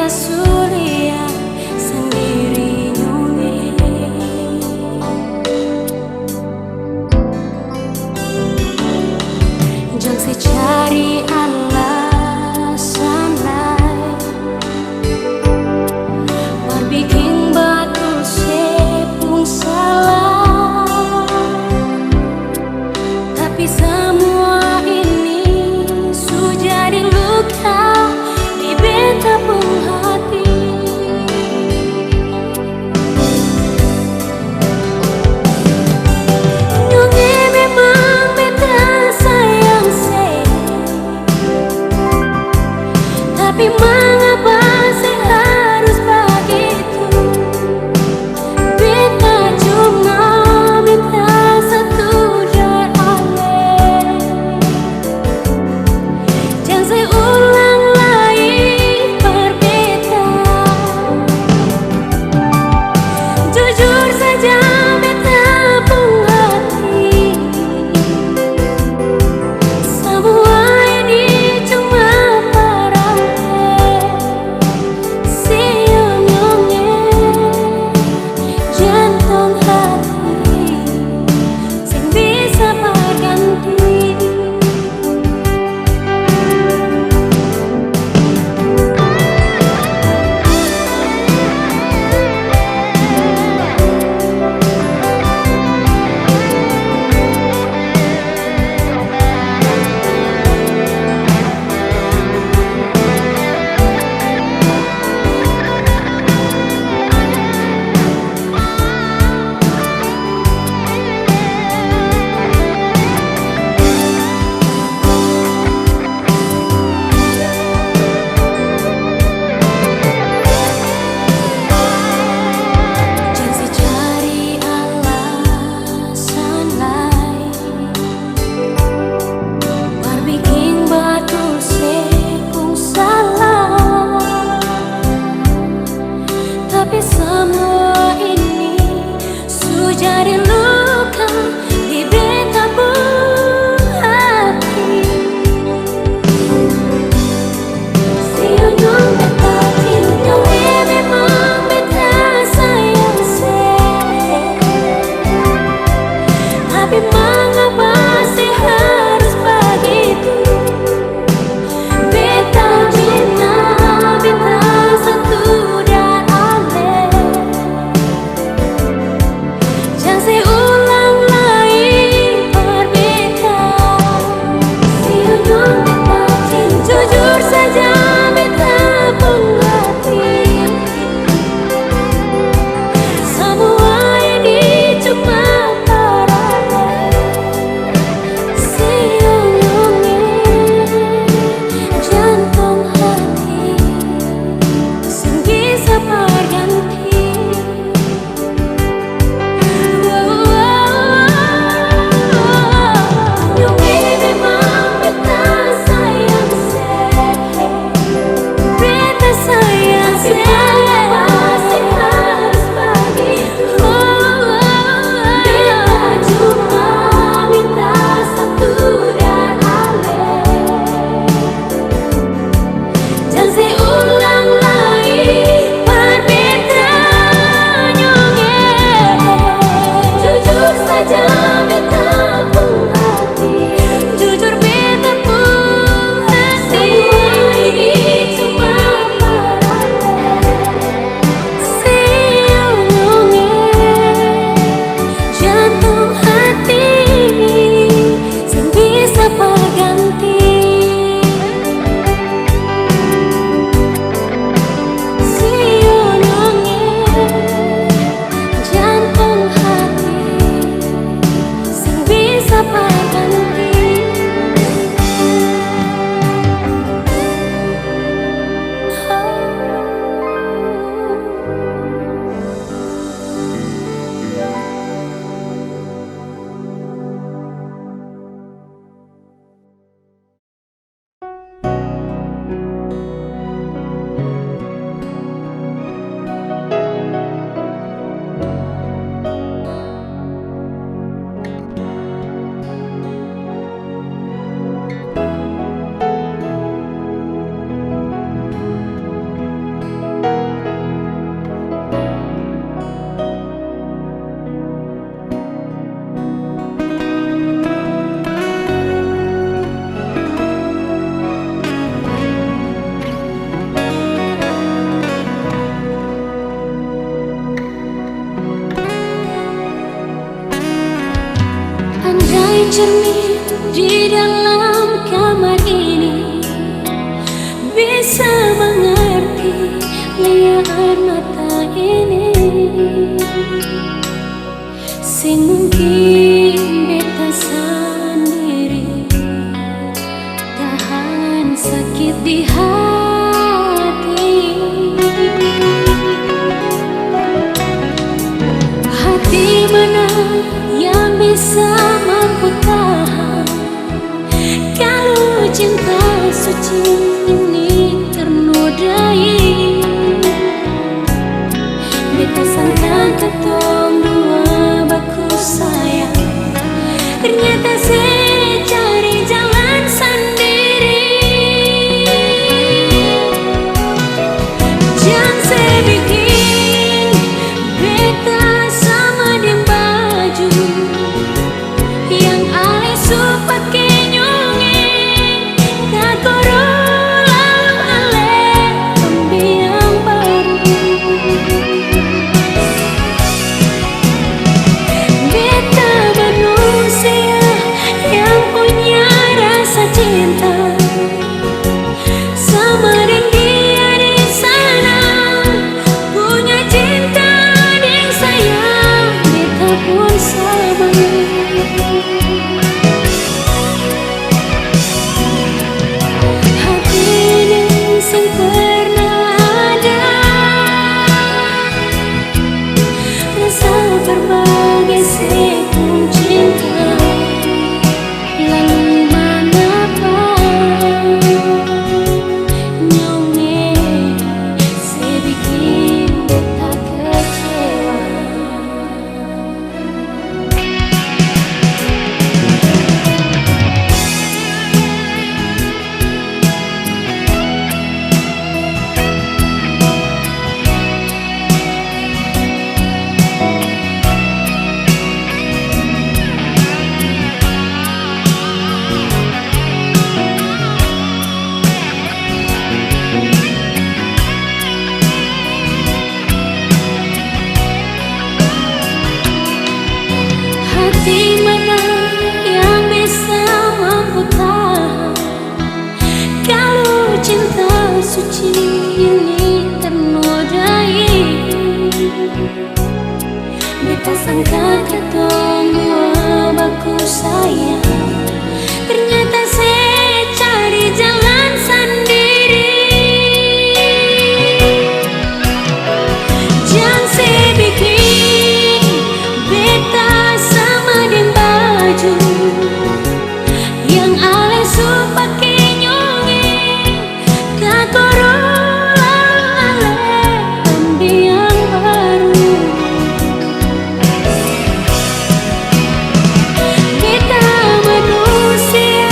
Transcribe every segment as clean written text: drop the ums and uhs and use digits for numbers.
surya sendiri nyume. Jang si cari alasan lain war bikin batul sepung salah, tapi semua ini sudah jadi luka di betapung hati. Nyonge memang beta sayang se, tapi mengapa sih harus begitu? Beta cuma minta satu dan ale, jangan saya ulang lagi berbeda. Jujur saja beta pun hati, semua ini cuma jantung hati sing bisa berganti. Tapi semua ini sudah jadi luka di betapung hati. Siunung beta cinta, memang beta sayang se, tapi mengapa sih harus begitu? Beta cinta, beta satu dan ale, cermin di dalam kamar ini bisa mengerti liat mata ini. Sing mungkin beta sendiri tahan sakit di hati. Hati mana yang bisa mampu tahan kalau cinta suci ini ternodai. Beta sangka ketong dua baku sayang, ternyata saya cari jalan sendiri. Jangan saya bikin beta sama dengan baju yang ale supake nyongeng kakoro lalu ale pembiang baru. Beta manusia yang punya rasa cinta sama dengan dia di sana, punya cinta dengan saya, beta pun sama. Hati ini sing pernah ada rasa berbagai sekung cinta, lalu mengapa nyongeng saya bikin beta kecewa. Hati mana yang bisa mampu tahan kalau cinta suci ini ternodai. Beta sangka ketong dua baku sayang, ternyata saya cari jalan sendiri. Jangan saya bikin beta sama dengan baju yang ale supake nyongeng kakoro lalu ale pembiang baru. Beta manusia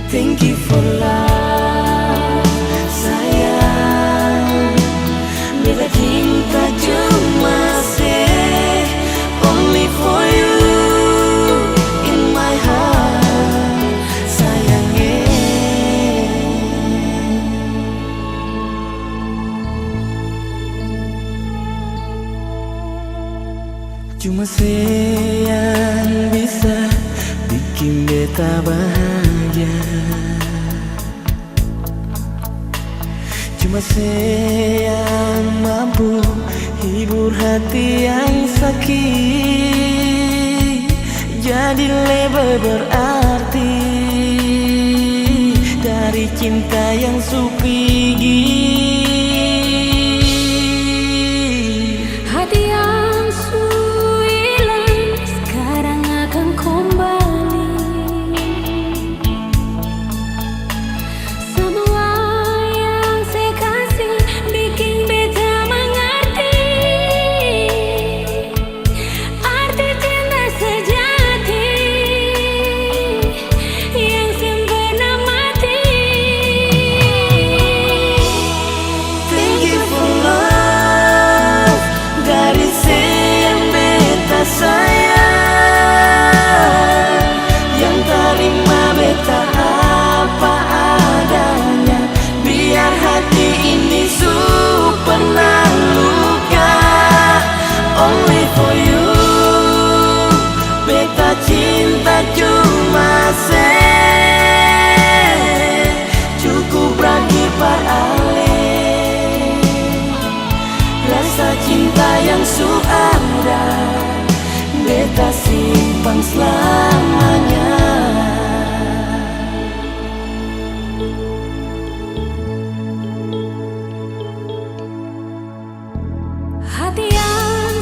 Thank you for love, sayang. Beta cinta cuma say only for you in my heart, sayang. Cuma say yang bisa bikin beta bahagia. Cuma say yang mampu hibur hati yang sakit, jadi lebih berarti dari cinta yang supigi. Hati yang hilang sekarang akan kembali. Semua yang saya kasih bikin beta mengerti arti cinta sejati yang sempurna mati. Thank you for love, dari sayang beta sayang, yang terima beta apa adanya. Biar hati ini pernah luka, only for you beta cinta cuma say cukup bagi ale. Rasa cinta yang ada beta simpan selamanya. Hati yang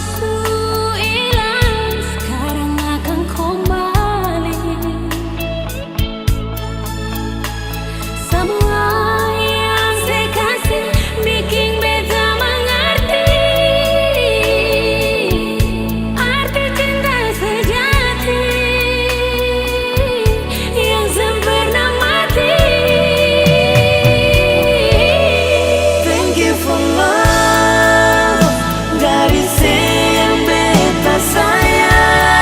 hilang sekarang akan kembali. Semua yang saya kasih bikin beta mengerti arti cinta sejati yang sempurna mati. Thank you for love, dari sayang beta sayang,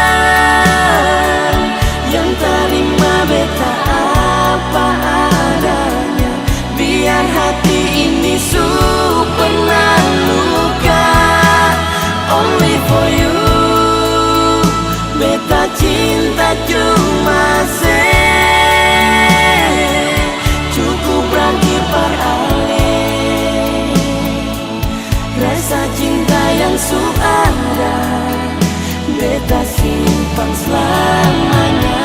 yang terima beta apa adanya. Biar hati ini pernah luka, only for you beta cinta cuma say cukup bagi ale. Rasa cinta yang ada beta simpan selamanya.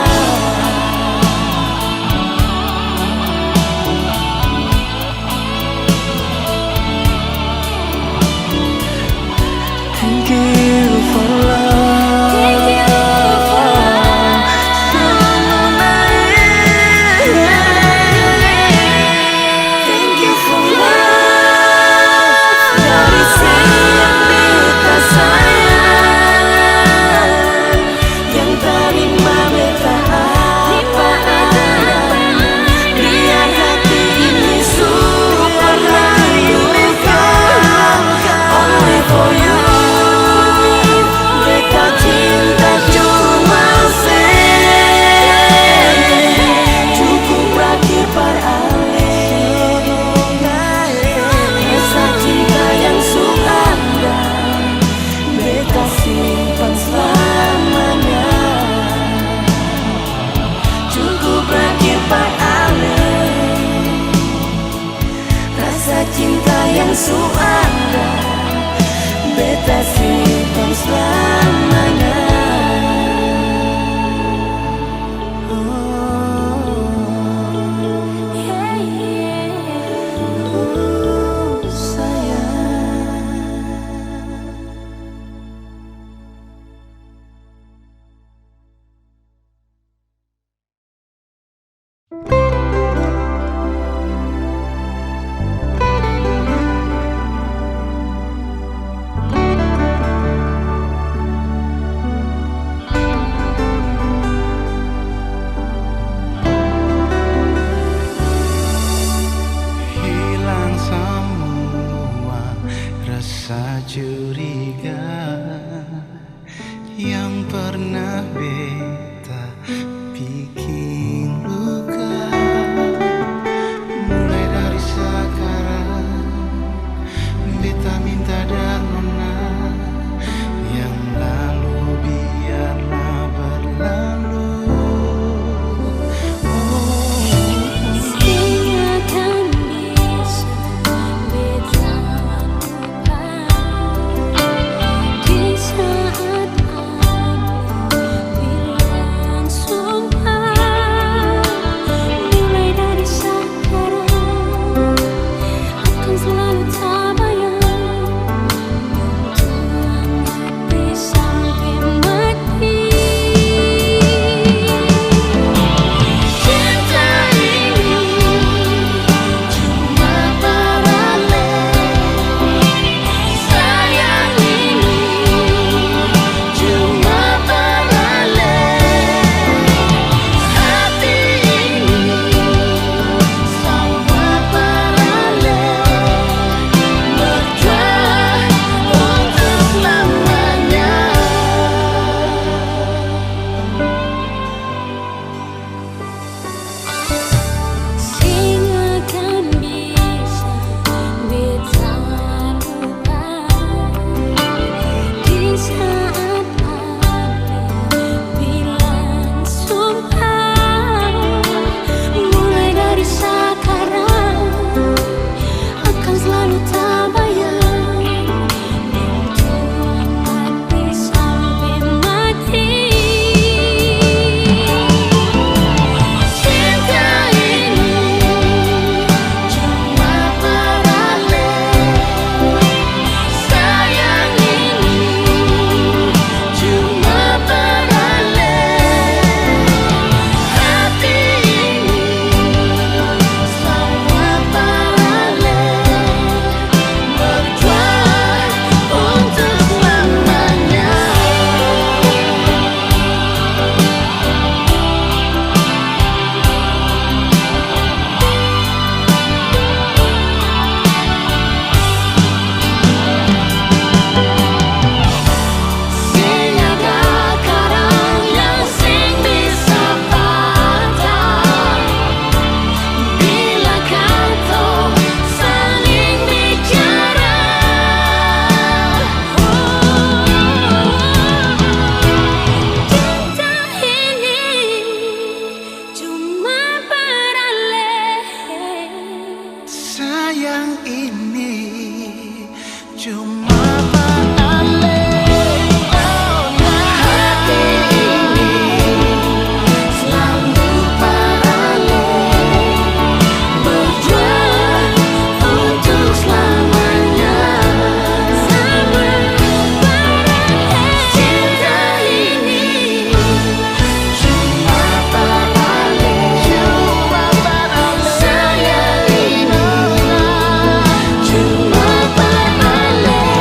Thank you for love. Thank you for love. Thank you for love, dari sayang beta sayang, yang terima beta apa adanya. Biar hati ini pernah luka, only for you beta cinta cuma say cukup bagi ale. Rasa cinta yang ada beta simpan selamanya. Cukup bagi ale. Rasa cinta yang ada beta simpan selamanya. curiga yang pernah beta bikin luka. Mulai dari sekarang beta minta dan nona, yang lalu biarlah berlalu. Sayang ini cuma beralih. Hati ini selalu beralih, berjuang untuk selamanya. Cinta ini cuma beralih, sayang ini cuma beralih.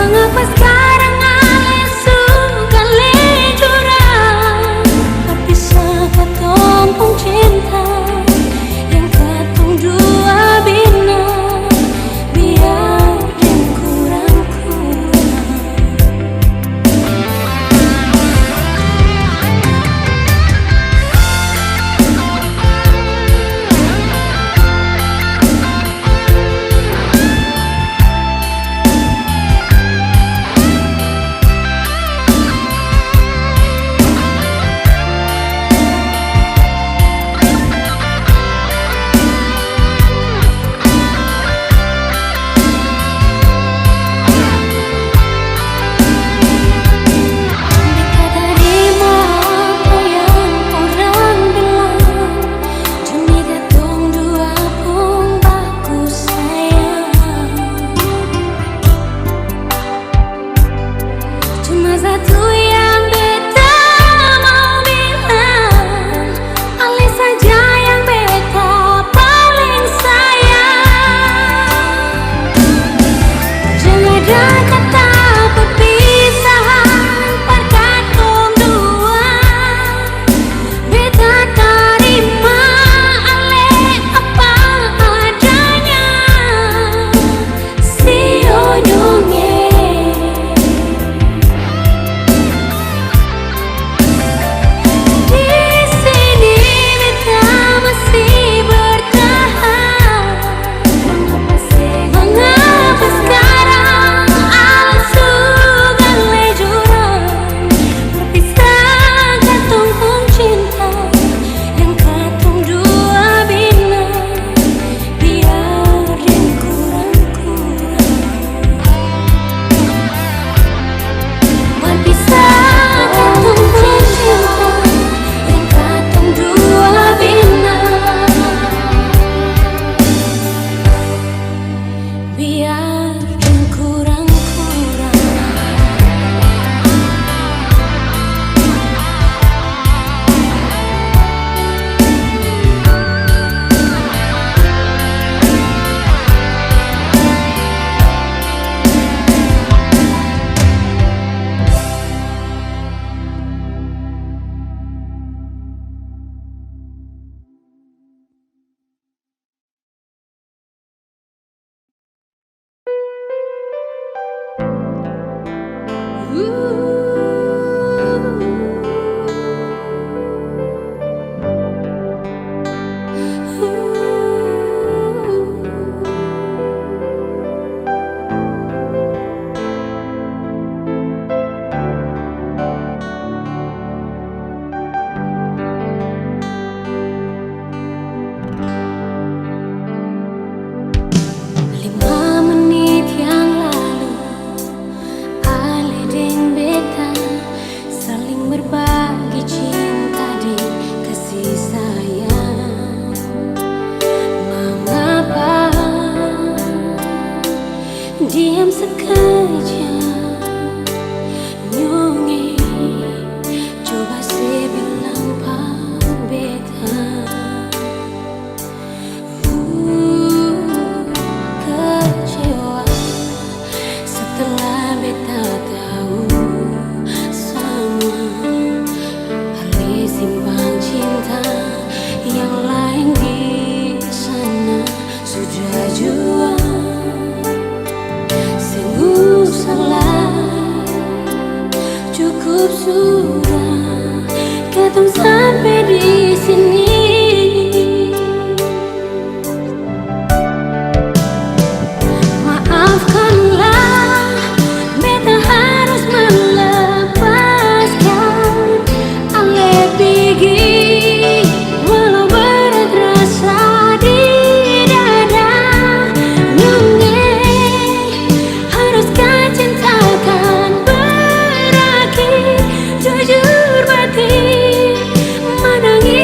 Mengapa sekarang ale suka curang berpisah katong pun cinta yang katong dua bina biar yang kurang-kurang. Satu yang beta mau bilang, ale saja yang beta paling sayang. Jangan ada kata perpisahan per katong dua. Beta terima ale apa adanya. Si onyongnya diam sekejap, nyonge coba saya bilang pak beta. Kecewa setelah beta tahu sama ale simpan cinta yang lain di sana sudah jual. Cukup sudah katong sampai di sini. Maafkanlah, beta harus melepaskan ale pergi, walau berat rasa di dada. Nyonge haruskah cintakan jujur batin menangis.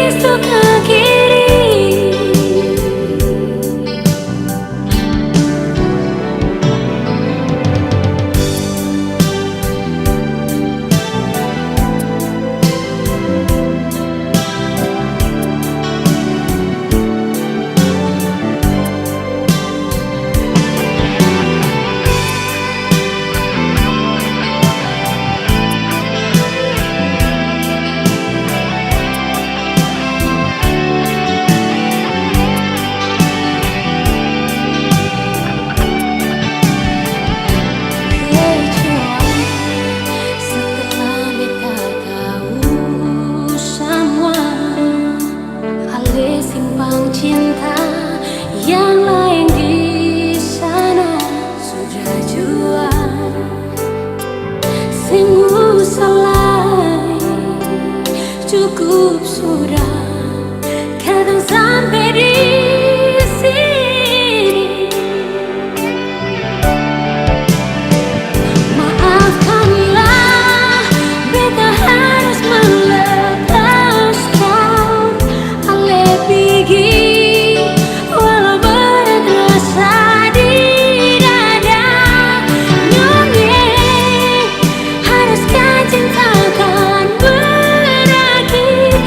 cukup sudah, kadang sampai di sini. Maafkanlah, beta harus melepaskan ale pergi, walau berat rasa di dada. Nyonya, haruskah cinta kan berakhir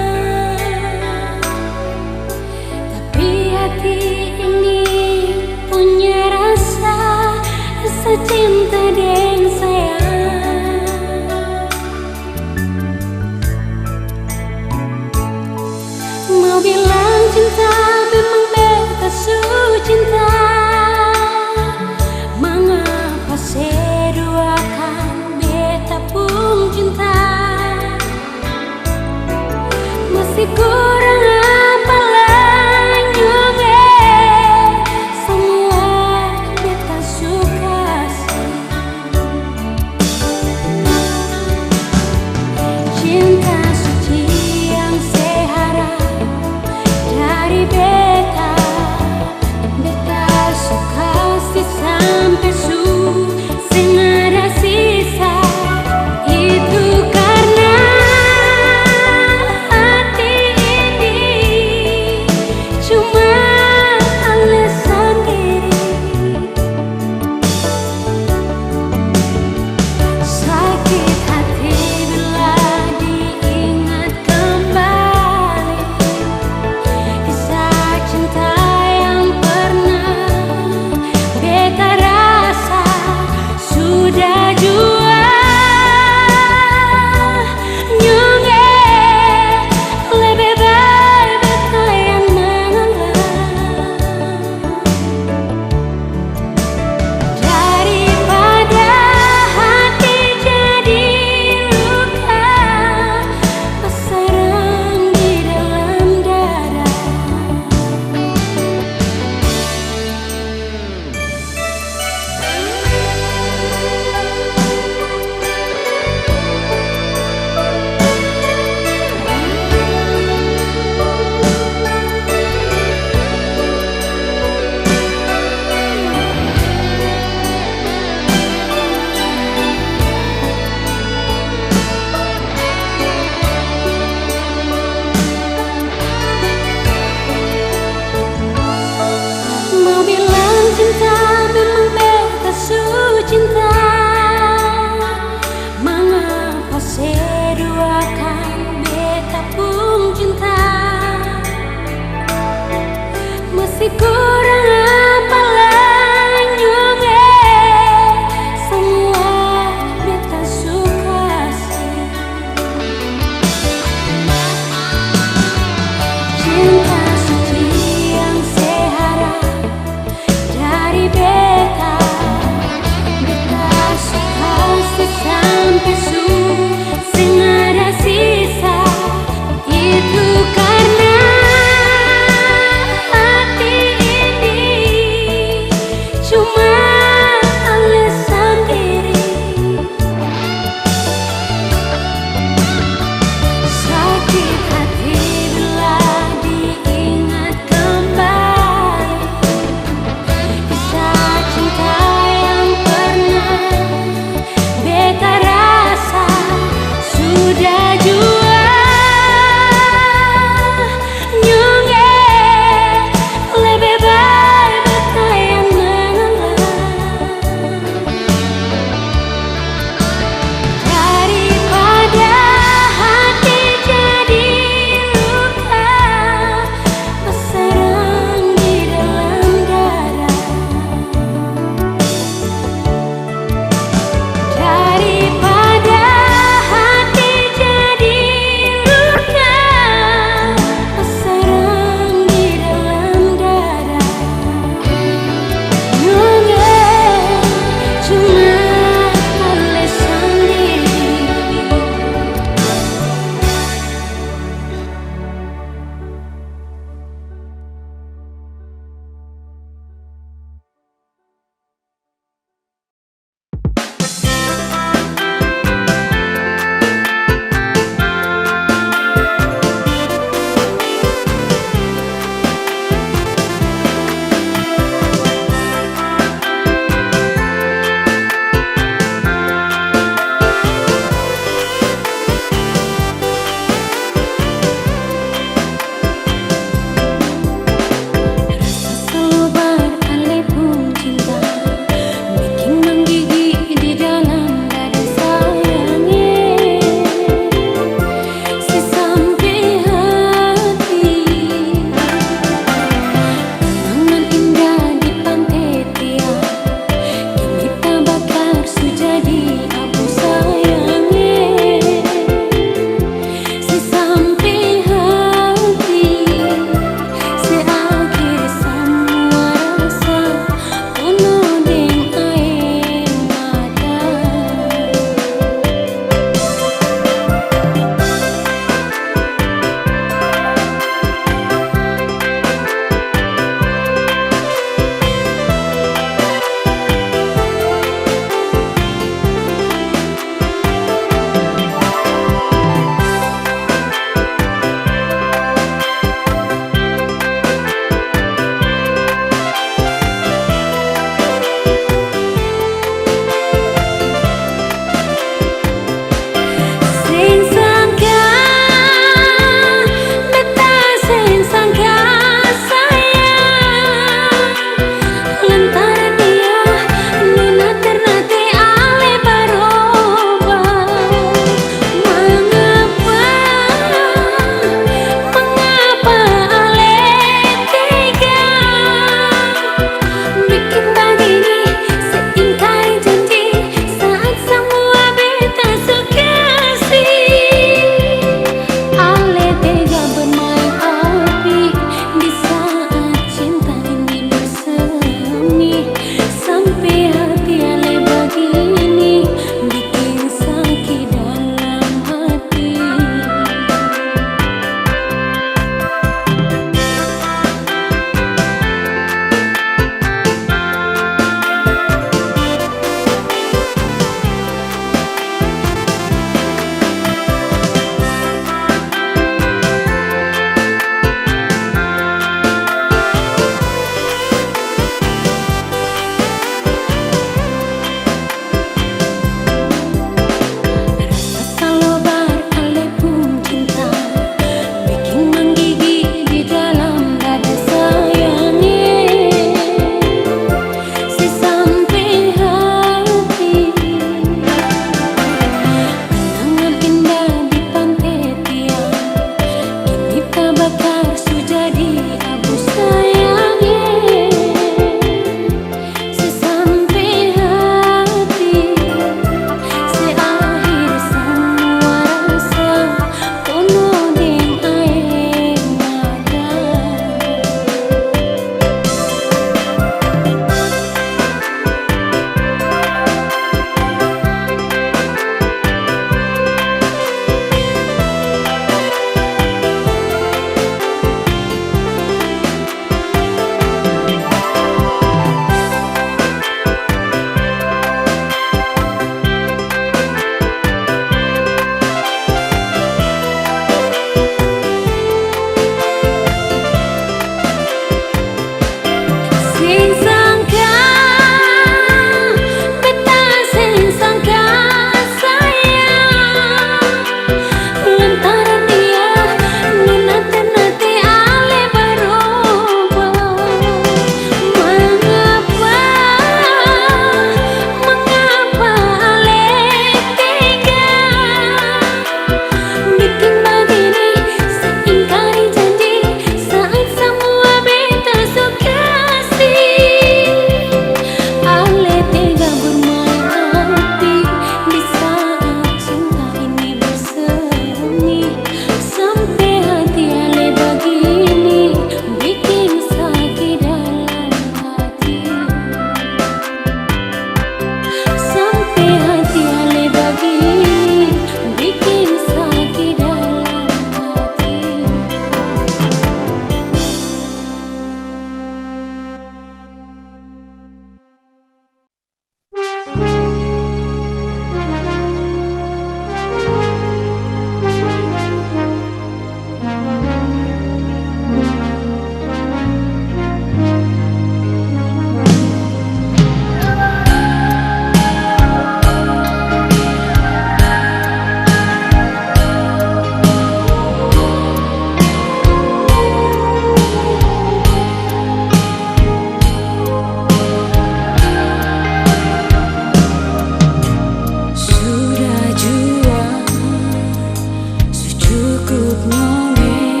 Cukup nyone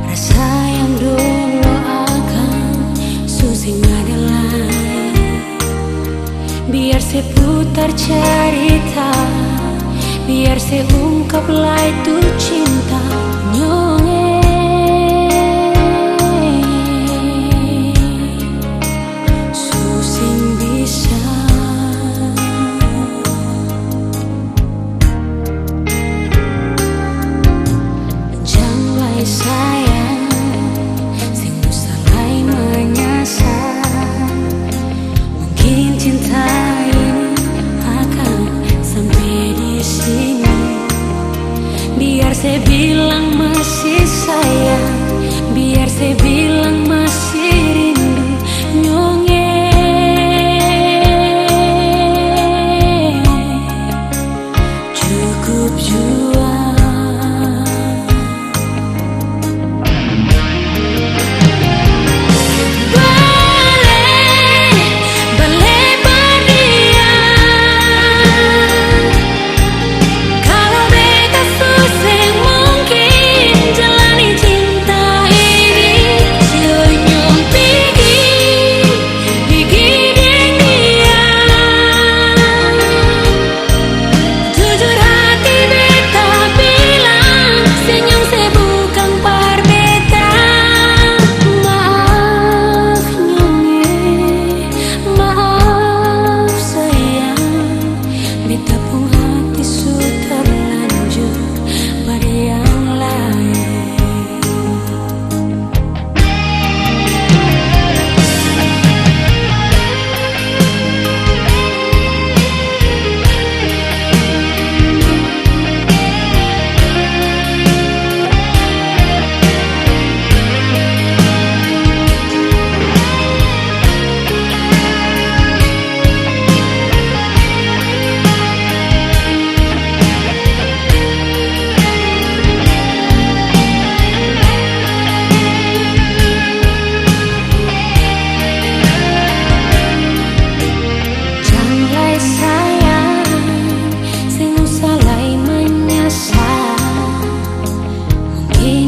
rasa yang dulu akan susing adalah. Biar saya putar cerita, biar saya ungkaplah itu cinta nyonge. Susing bisa janganlah sayang, sing salai menyasar. Mungkin cinta ini akan sampai di sini. Biar saya bilang masih sayang, biar saya bilang masih rindu nyonge. Cukup jua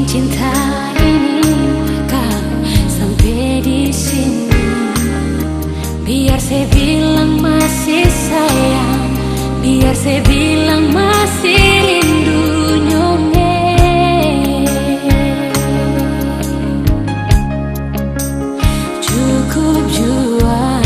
cinta ini akan sampai di sini. Biar saya bilang masih sayang, biar saya bilang masih rindu nyonge. Cukup jua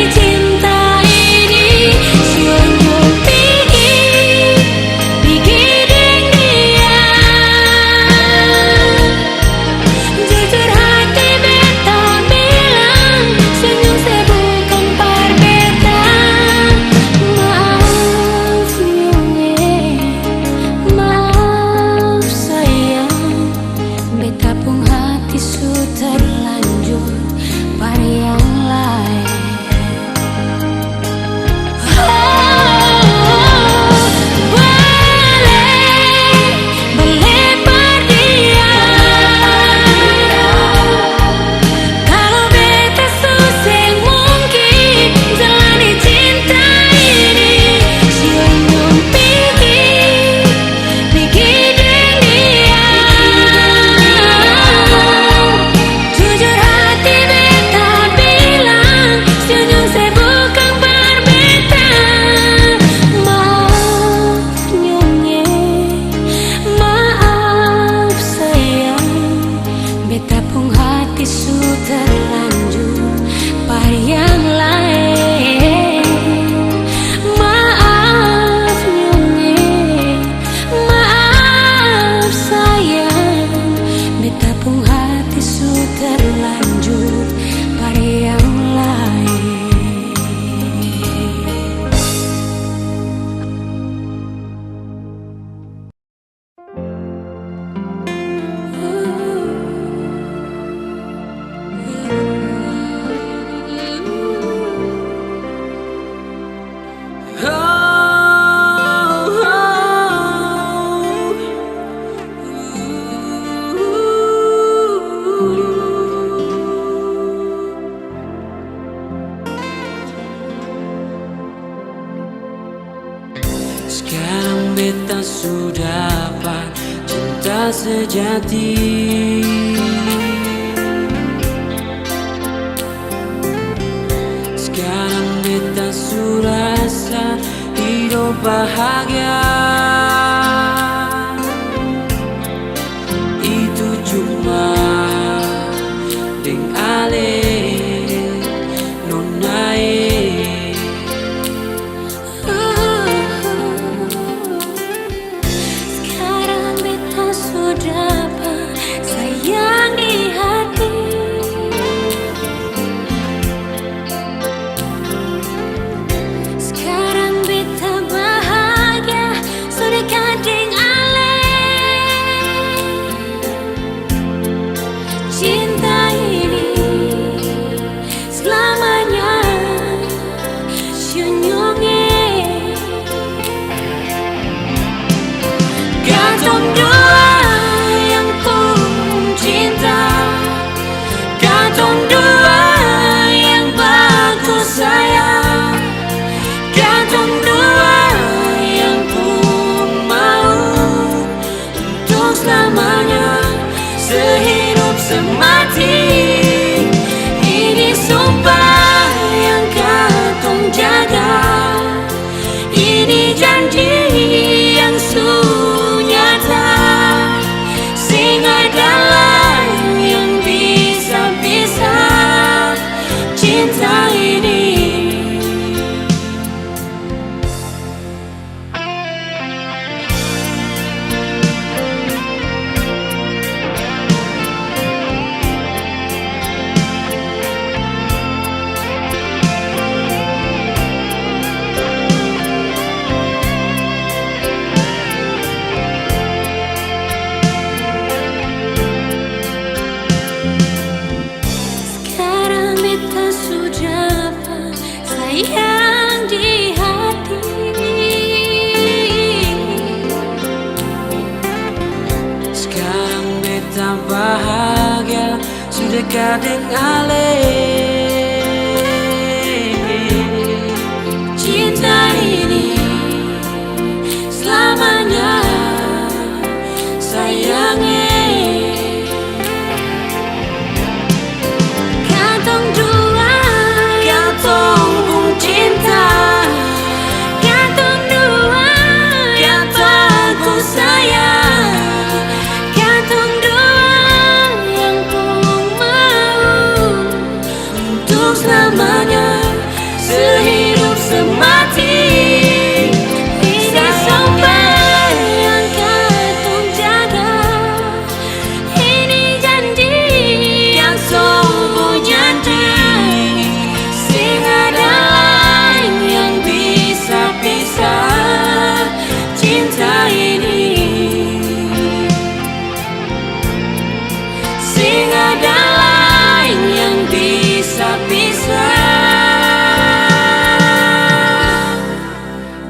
Cinta ini sudah dapat cinta sejati. Sekarang beta sudah rasa hidup bahagia. Itu cuma deng ale nonae. Sekarang beta sudah sayang di hati. Sekarang beta bahagia sudah kadang ale. Cinta ini selamanya senyumnya. Katong dua yang pun cinta, katong dua yang bagus sayang, katong dua yang pun mau untuk selamanya sehidup semati. Ini sumpah yang katong jaga, ini janji yang nyata, sing ada lain yang bisa cinta ini. Sekarang beta sudah sayang di hati. Sekarang beta bahagia sudah kadang ale. Cinta ini selamanya sayangnya. Katong dua, katong pun cinta, katong dua yang bagus sayang, katong dua yang pun mau untuk selamanya sehidup semati. Ini sumpah yang katong jaga, ini janji yang sungguh nyata, sing ada lain yang bisa cinta ini. Sing ada lain yang bisa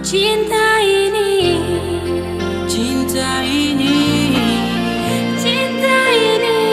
cinta ini. Cinta ini, Cinta ini.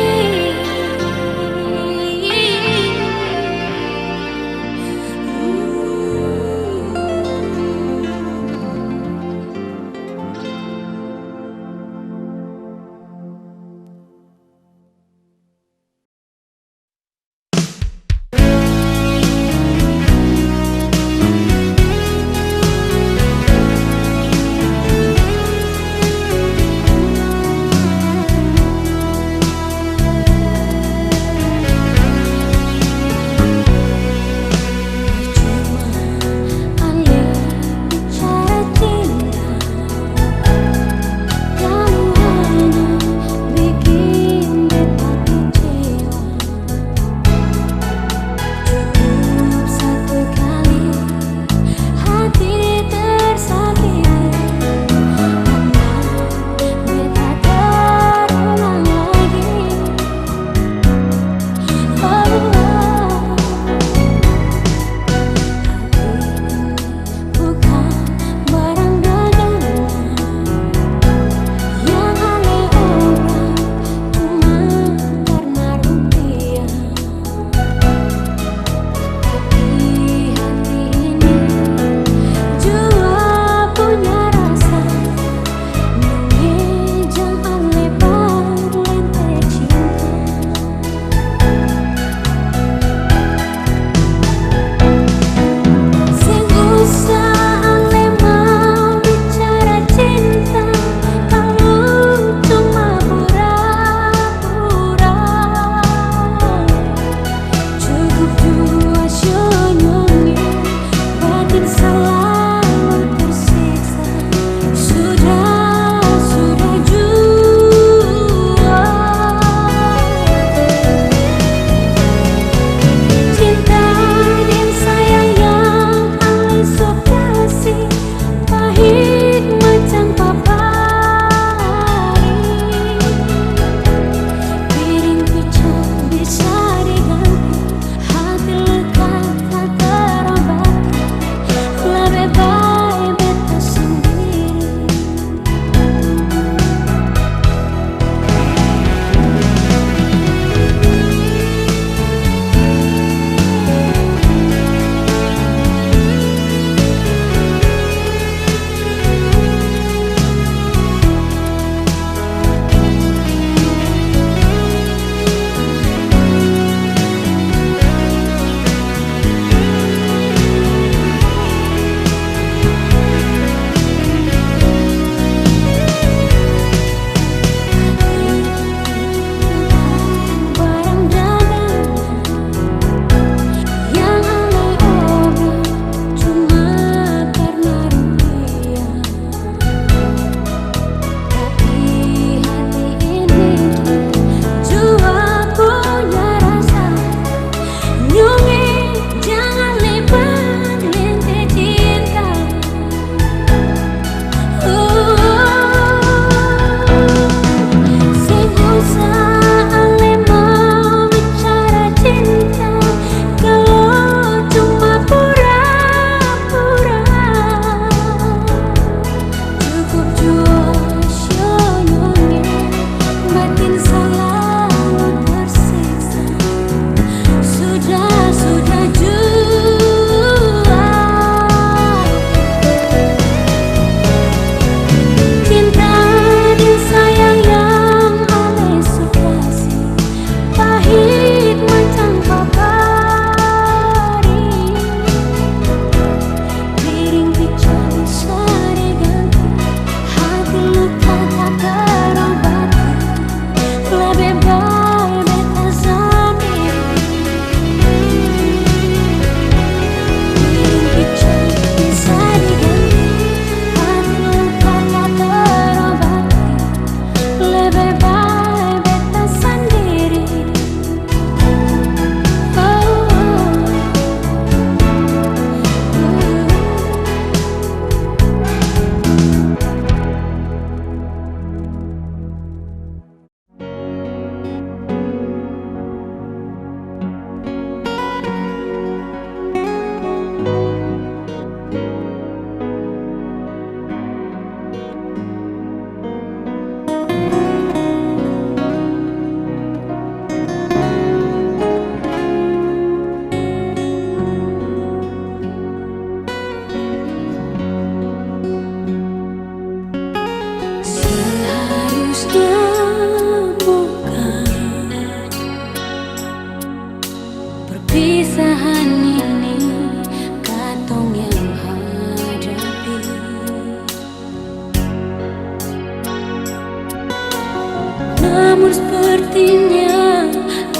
Namun sepertinya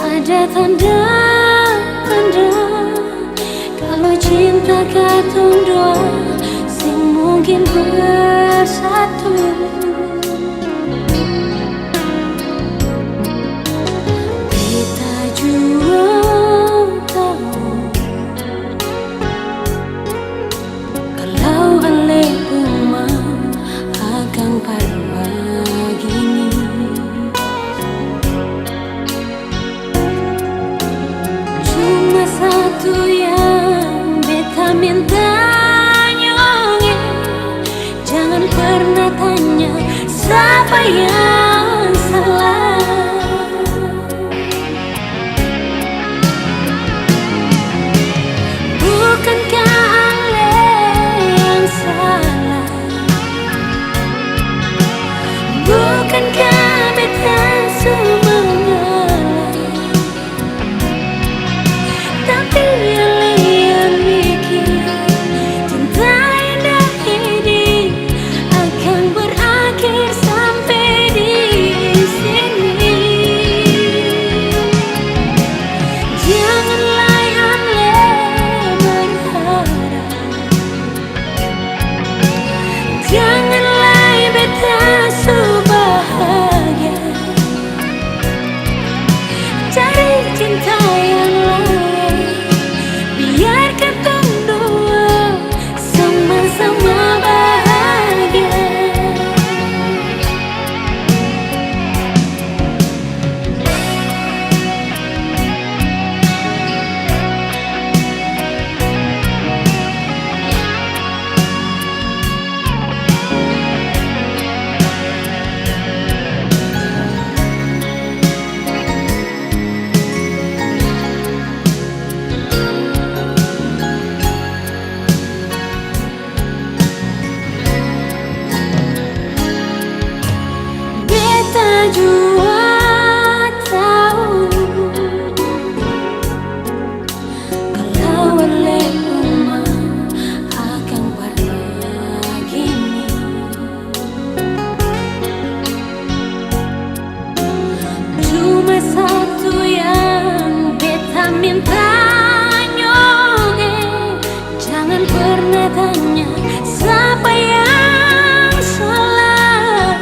ada tanda-tanda kalau cinta katong dua sing mungkin bersatu. Kita jua tahu kalau ale uma akan begini. Cuma satu yang beta minta nyonge, jangan pernah tanya siapa yang salah. Bukankah ale yang salah? Bukankah beta semua mengalah? Tapi ale yang mikir cinta indah ini akan berakhir sampai di sini. Janganlah ale berharap, janganlah beta bahagia. Cari cinta yang lain, biar ketong dua sama-sama bahagia. Beta jua tahu kalau ale uma akan begini. Cuma satu yang beta minta nyonge, jangan pernah tanya siapa yang salah.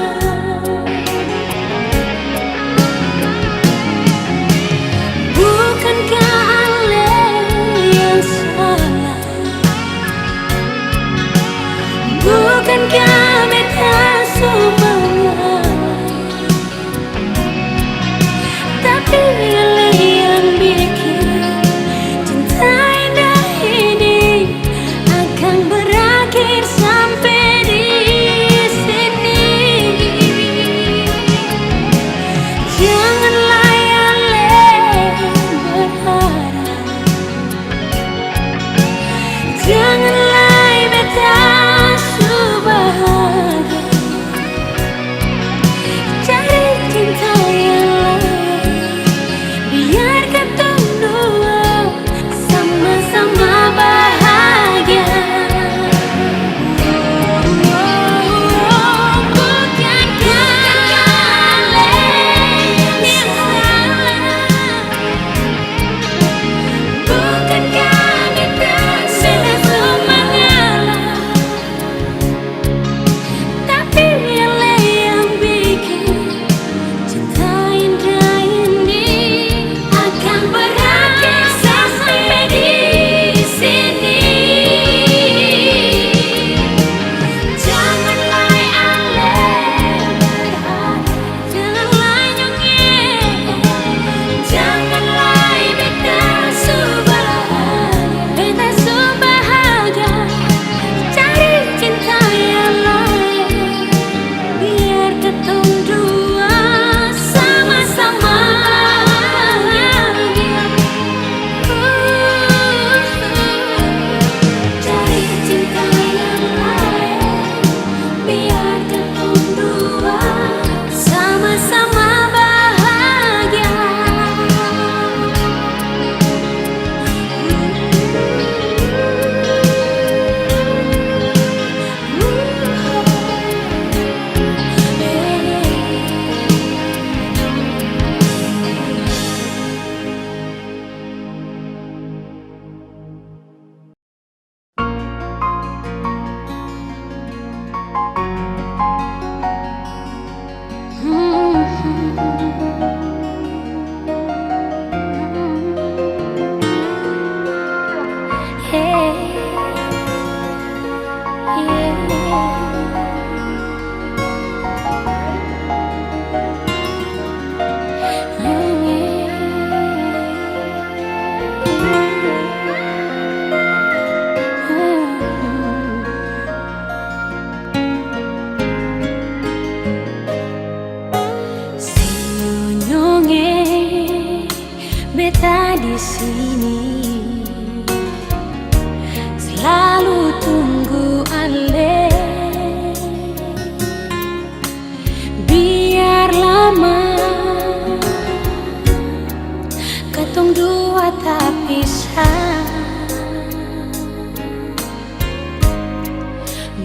sini, selalu tunggu ale. Biar lama katong dua tak pisah,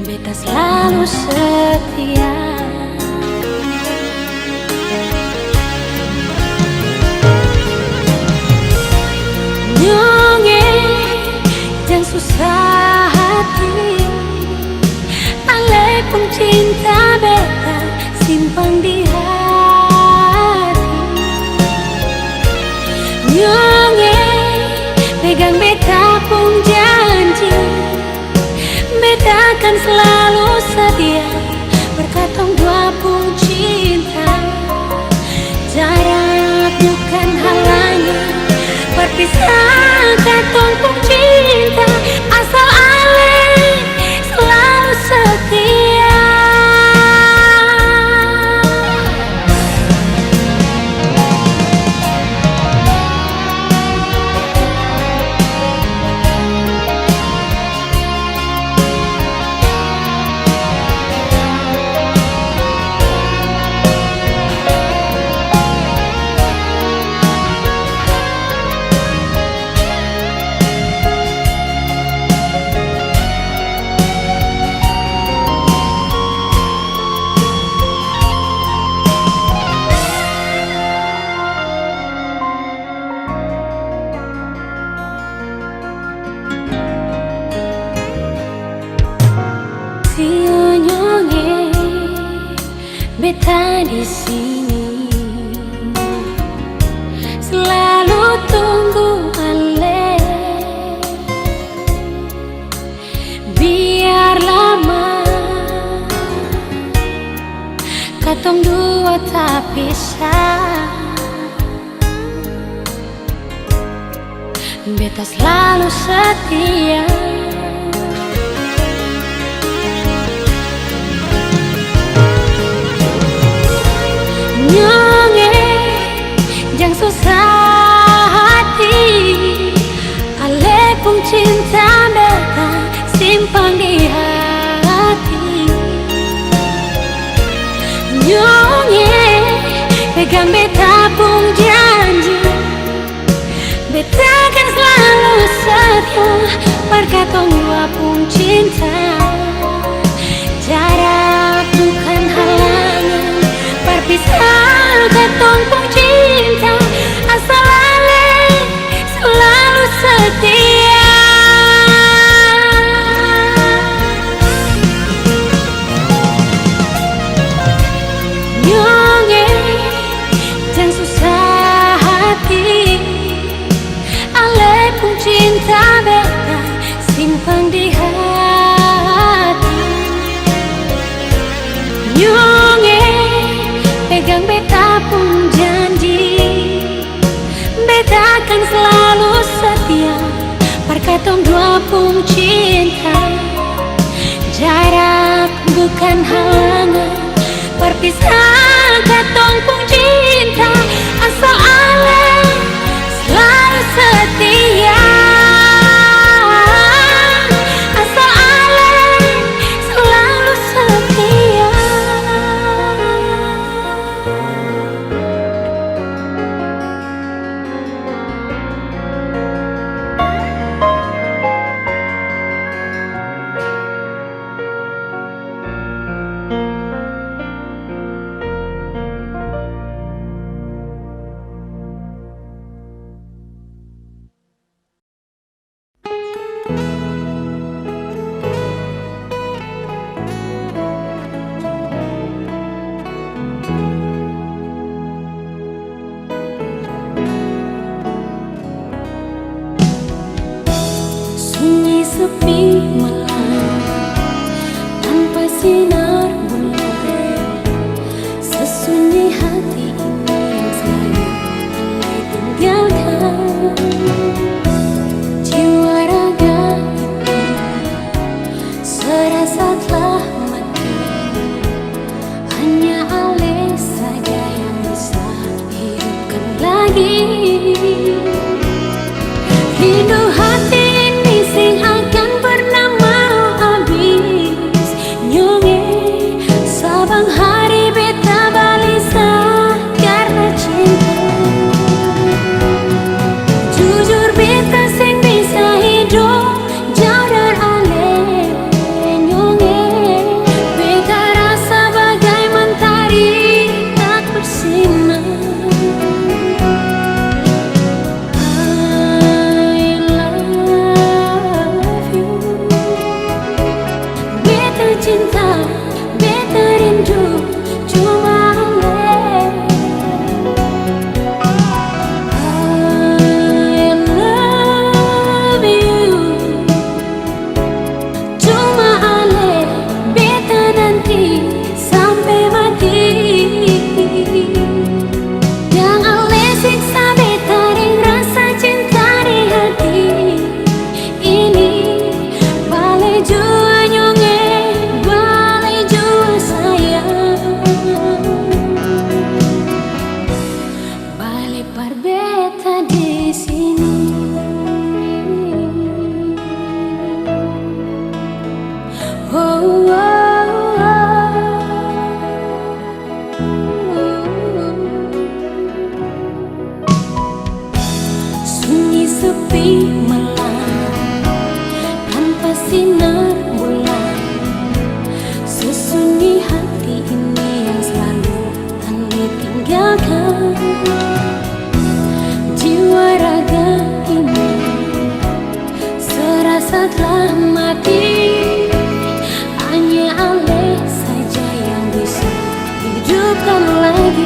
beta selalu setia. Nyonge jangan susah hati, ale pun cinta beta simpan di hati. Nyonge pegang beta pun janji, beta akan selalu setia, berkatong dua pun cinta. Jarak bukan halangan, berpisah katong pun cinta, asal ale selalu setia. Nyonge beta di sini, selalu tunggu ale. Biar lama katong dua tak pisah, beta selalu setia. Nyonge jangan susah hati, ale pun cinta beta simpan di hati. Nyonge pegang beta pun janji, beta akan selalu setia, berkatong dua pun cinta. Jarak bukan halangan, berpisah katong pun cinta, asal ale selalu setia. Nyonge jangan susah hati, ale pun cinta beta simpan di hati. Nyonge pegang beta pun janji, beta akan selalu setia, berkatong dua pun cinta. Jarak bukan halangan, berpisah katong pun cinta, asal ale selalu setia. Asal ale selalu setia. lupakan lagi.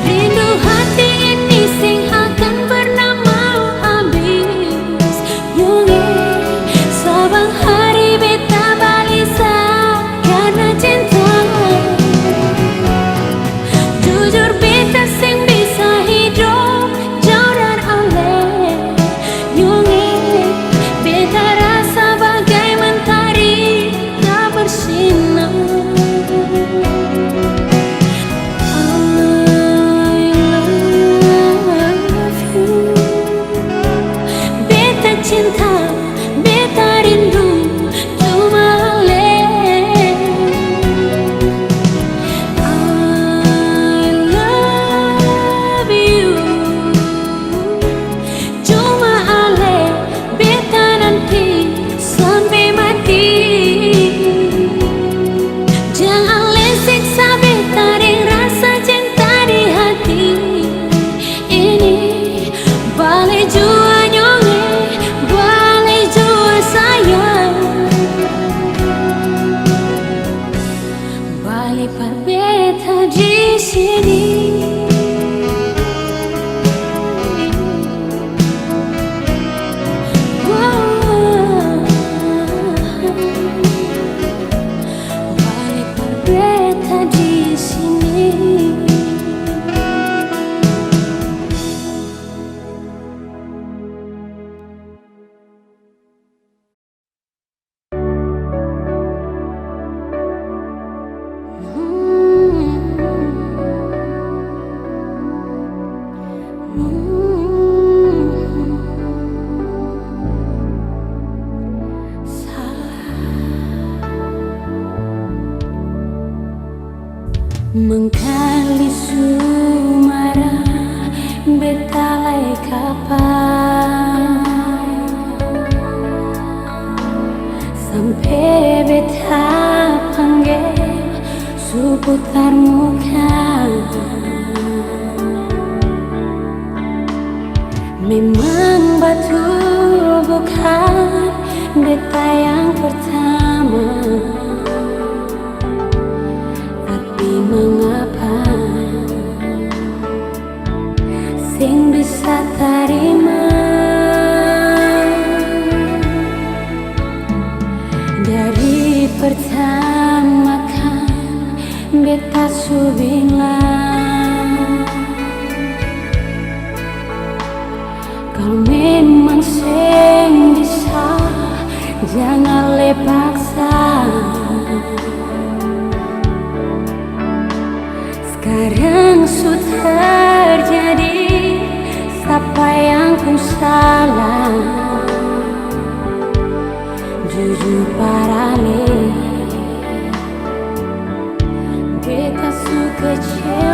Rindu hati ini sing akan pernah mau habis. Yunge sabang hari beta balisa karena cinta. Jujur beta sing bisa hidup jauh dan aleh. Yunge beta rasa bagai mentari tak bersinar. Cinta, beta rindu, cuma ale. I love you, cuma ale. Beta nanti sampai mati. Jangan ale siksa beta deng rasa cinta di hati ini. Balik jua nyonge, balik jua sayang, balik par beta di sini. Balik par beta di sini. Mengkali sumara betalai kapan sampai beta panggil seputar muka. Memang betul bukan beta yang pertama. Mengapa sing bisa terima dari pertama kan beta su bilang kalau memang sing bisa jangan le paksa. Sekarang sudah terjadi, siapa yang ku salah? Jujur parale, beta su kecewa.